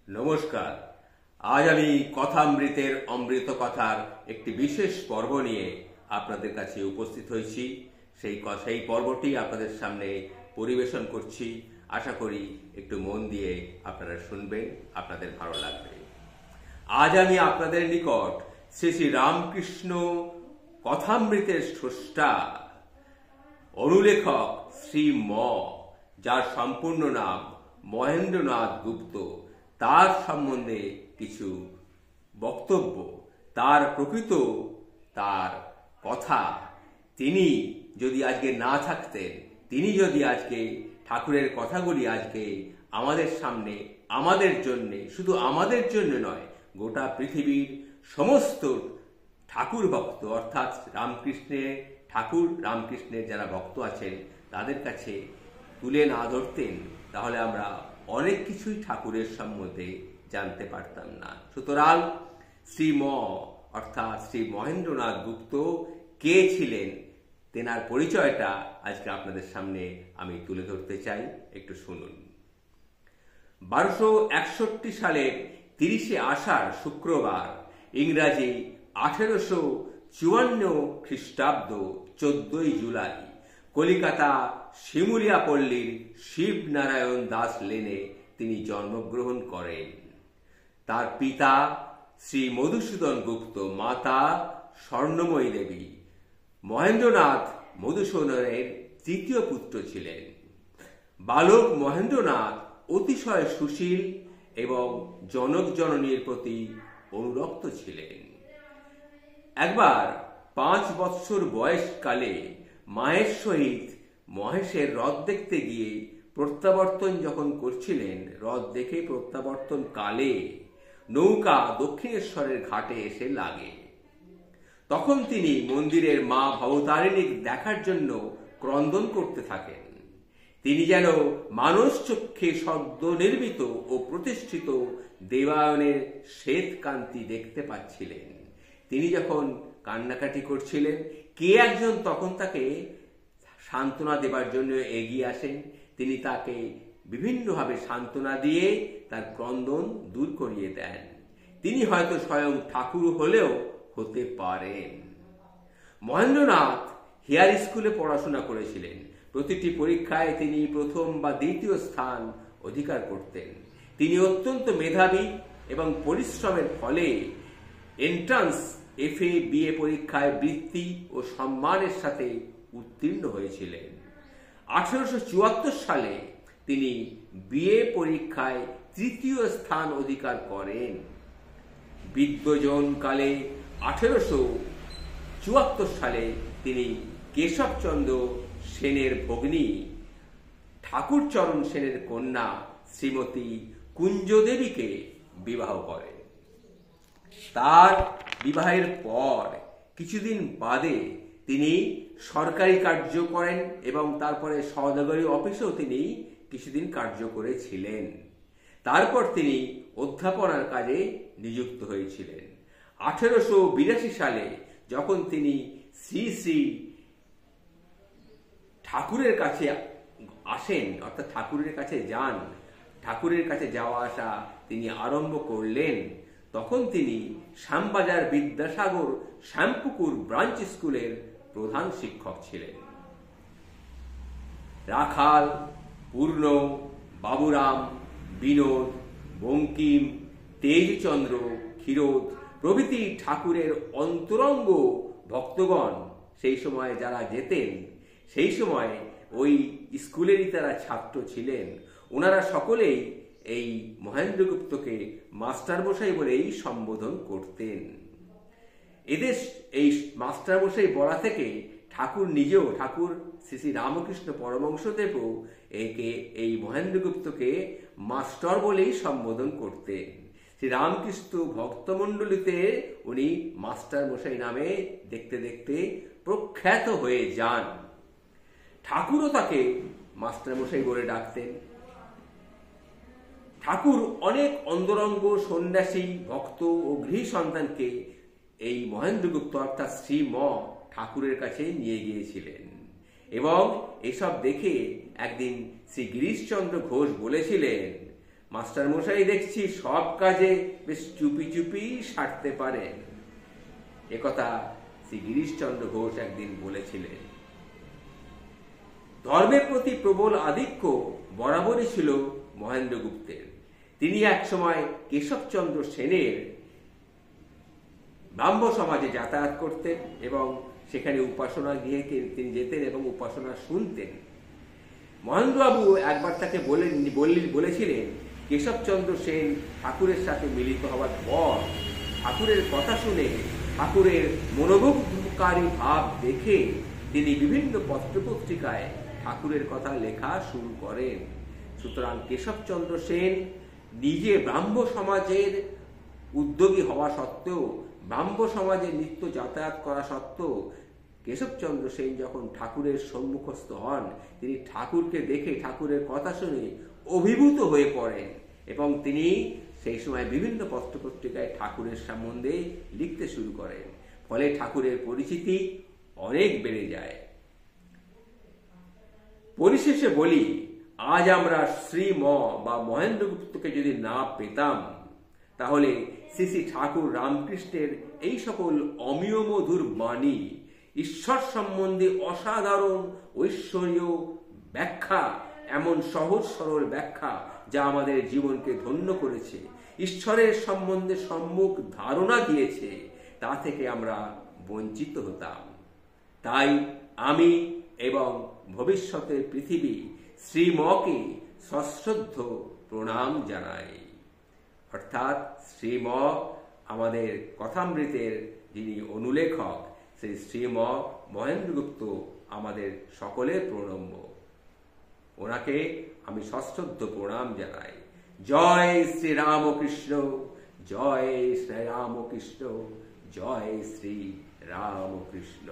নমস্কার। আজ আমি কথামৃতের অমৃত কথার একটি বিশেষ পর্ব নিয়ে আপনাদের কাছে উপস্থিত হয়েছি। সেই পর্বটি আপনাদের সামনে পরিবেশন করছি। আশা করি একটু মন দিয়ে আপনারা শুনবেন, আপনাদের ভালো লাগবে। আজ আমি আপনাদের নিকট শ্রী শ্রী রামকৃষ্ণ কথামৃতের স্রষ্টা অনুলেখক শ্রী যার সম্পূর্ণ নাম মহেন্দ্রনাথ গুপ্ত, তার সম্বন্ধে কিছু বক্তব্য, তার প্রকৃত তার কথা, তিনি যদি আজকে না থাকতেন, তিনি যদি আজকে ঠাকুরের কথাগুলি আজকে আমাদের সামনে, আমাদের জন্যে, শুধু আমাদের জন্য নয়, গোটা পৃথিবীর সমস্ত ঠাকুর ভক্ত অর্থাৎ রামকৃষ্ণের যারা ভক্ত আছেন তাদের কাছে তুলে না ধরতেন, তাহলে আমরা অনেক কিছুই ঠাকুরের সম্বন্ধে জানতে পারতাম না। সুতরাং শ্রী অর্থাৎ শ্রী মহেন্দ্রনাথ গুপ্ত কে ছিলেন, তেনার পরিচয়টা আজকে আপনাদের সামনে আমি তুলে ধরতে চাই, একটু শুনুন। 1261 সালের 30শে আষাঢ় শুক্রবার, ইংরাজি 1854 খ্রিস্টাব্দ 14ই জুলাই, কলিকাতা শিমুলিয়া পল্লীর শিবনারায়ণ দাস লেনে তিনি জন্মগ্রহণ করেন। তার পিতা শ্রী মধুসূদন গুপ্ত, মাতা স্বর্ণময়ী দেবী। মহেন্দ্রনাথ মধুসূদনের তৃতীয় পুত্র ছিলেন। বালক মহেন্দ্রনাথ অতিশয় সুশীল এবং জনক জননীর প্রতি অনুরক্ত ছিলেন। একবার 5 বৎসর বয়সকালে মায়ের সহিত মহেশের হ্রদ দেখতে গিয়ে প্রত্যাবর্তন যখন করছিলেন, হ্রদ দেখে প্রত্যাবর্তন কালে নৌকা দক্ষিণেশ্বরের ঘাটে এসে লাগে। তখন তিনি মন্দিরের মা ভবতারিণী দেখার জন্য ক্রন্দন করতে থাকেন। তিনি যেন মানস চক্ষে সদ্য নির্মিত ও প্রতিষ্ঠিত দেবায়নের শ্বেত কান্তি দেখতে পাচ্ছিলেন। তিনি যখন কান্নাকাটি করছিলেন, কে একজন তখন তাকে সান্ত্বনা দেবার জন্য এগিয়ে আসেন। তিনি তাকে বিভিন্নভাবে সান্ত্বনা দিয়ে তার ক্রন্দন দূর করিয়ে দেন। তিনি হয়তো স্বয়ং ঠাকুর হলেও হতে পারেন। মহেন্দ্রনাথ হেয়ার স্কুলে পড়াশোনা করেছিলেন। প্রতিটি পরীক্ষায় তিনি প্রথম বা দ্বিতীয় স্থান অধিকার করতেন। তিনি অত্যন্ত মেধাবী এবং পরিশ্রমের ফলে এন্ট্রান্স FA BA পরীক্ষায় বৃত্তি ও সম্মানের সাথে উত্তীর্ণ হয়েছিলেন। 1874 সালে তিনি BA পরীক্ষায় তৃতীয় স্থান অধিকার করেন। বিদ্যজন কালে 1874 সালে তিনি কেশবচন্দ্র সেনের ভগ্নী ঠাকুরচরণ সেনের কন্যা শ্রীমতী কুঞ্জদেবীকে বিবাহ করেন। তার বিবাহের পর কিছুদিন বাদে তিনি সরকারি কার্য করেন এবং তারপরে সওদাগরি অফিসেও তিনি কিছুদিন কার্য করেছিলেন। তারপর তিনি অধ্যাপনার কাজে নিযুক্ত হয়েছিলেন। 1882 সালে যখন তিনি শ্রী শ্রী ঠাকুরের কাছে আসেন, অর্থাৎ ঠাকুরের কাছে যান, ঠাকুরের কাছে যাওয়া আসা তিনি আরম্ভ করলেন, তখন তিনি শ্যামবাজার বিদ্যাসাগর শ্যামপুকুর ব্রাঞ্চ স্কুলের প্রধান শিক্ষক ছিলেন। রাখাল, পূর্ণ, বাবুরাম, বিনোদ, বঙ্কিম, তেজচন্দ্র, ক্ষীরোদ প্রভৃতি ঠাকুরের অন্তরঙ্গ ভক্তগণ সেই সময় যারা যেতেন, সেই সময় ওই স্কুলেরই তারা ছাত্র ছিলেন। ওনারা সকলেই এই মহেন্দ্রগুপ্তকে মাস্টারমশাই বলেই সম্বোধন করতেন। এদের এই মাস্টারমশাই বলা থেকে ঠাকুর নিজেও, ঠাকুর শ্রী শ্রী রামকৃষ্ণ পরমহংসদেবও এই মহেন্দ্রগুপ্তকে মাস্টার বলেই সম্বোধন করতেন। শ্রী রামকৃষ্ণ ভক্তমণ্ডলীতে উনি মাস্টারমশাই নামে দেখতে দেখতে প্রখ্যাত হয়ে যান। ঠাকুরও তাকে মাস্টারমশাই বলে ডাকতেন। ঠাকুর অনেক অন্তরঙ্গ সন্ন্যাসী, ভক্ত ও গৃহী সন্তানকে এই মহেন্দ্রগুপ্ত অর্থাৎ শ্রী ঠাকুরের কাছে নিয়ে গিয়েছিলেন এবং এসব দেখে একদিন শ্রী গিরিশচন্দ্র ঘোষ বলেছিলেন, মাস্টার মশাই দেখছি সব কাজে বেশ চুপি চুপি সারতে পারেন। একথা শ্রী গিরিশচন্দ্র ঘোষ একদিন বলেছিলেন। ধর্মের প্রতি প্রবল আধিক্য বরাবরই ছিল মহেন্দ্রগুপ্তের। তিনি একসময় কেশবচন্দ্র সেনের ব্রাহ্ম সমাজে যাতায়াত করতেন এবং সেখানে উপাসনা গিয়ে তিনি যেতেন এবং উপাসনা শুনতেন। মহেন্দ্রবাবু একবার তাকে বলেছিলেন, কেশবচন্দ্র সেন ঠাকুরের সাথে মিলিত হওয়ার পর ঠাকুরের কথা শুনে, ঠাকুরের মনোমুগ্ধকারী ভাব দেখে তিনি বিভিন্ন পত্রপত্রিকায় ঠাকুরের কথা লেখা শুরু করেন। সুতরাং কেশবচন্দ্র সেন নিজে ব্রাহ্ম সমাজের উদ্যোগী হওয়া সত্ত্বেও, ব্রাহ্ম সমাজে নিত্য যাতায়াত করা সত্ত্বেও, কেশবচন্দ্র সেন যখন ঠাকুরের সম্মুখস্থ হন, তিনি ঠাকুরকে দেখে, ঠাকুরের কথা শুনে অভিভূত হয়ে পড়েন এবং তিনি সেই সময় বিভিন্ন পত্রপত্রিকায় ঠাকুরের সম্বন্ধে লিখতে শুরু করেন। ফলে ঠাকুরের পরিচিতি অনেক বেড়ে যায়। পরিশেষে বলি, আজ আমরা শ্রীম বা মহেন্দ্রগুপ্তকে যদি না পেতাম, তাহলে শ্রী শ্রী ঠাকুর রামকৃষ্ণের এই সকল অমিয় মধুর বাণী, ঈশ্বর সম্বন্ধে অসাধারণ ঐশ্বর্য ব্যাখ্যা, এমন সহজ সরল ব্যাখ্যা যা আমাদের জীবনকে ধন্য করেছে, ঈশ্বরের সম্বন্ধে সম্যক ধারণা দিয়েছে, তা থেকে আমরা বঞ্চিত হতাম। তাই আমি এবং ভবিষ্যতের পৃথিবী শ্রীমকে সশ্রদ্ধ প্রণাম জানাই। অর্থাৎ শ্রীম আমাদের কথামৃতের যিনি অনুলেখক, সেই শ্রীম মহেন্দ্রগুপ্ত আমাদের সকলের প্রণম্য। ওনাকে আমি সশ্রদ্ধ প্রণাম জানাই। জয় শ্রী রামকৃষ্ণ, জয় শ্রী রামকৃষ্ণ, জয় শ্রী রামকৃষ্ণ।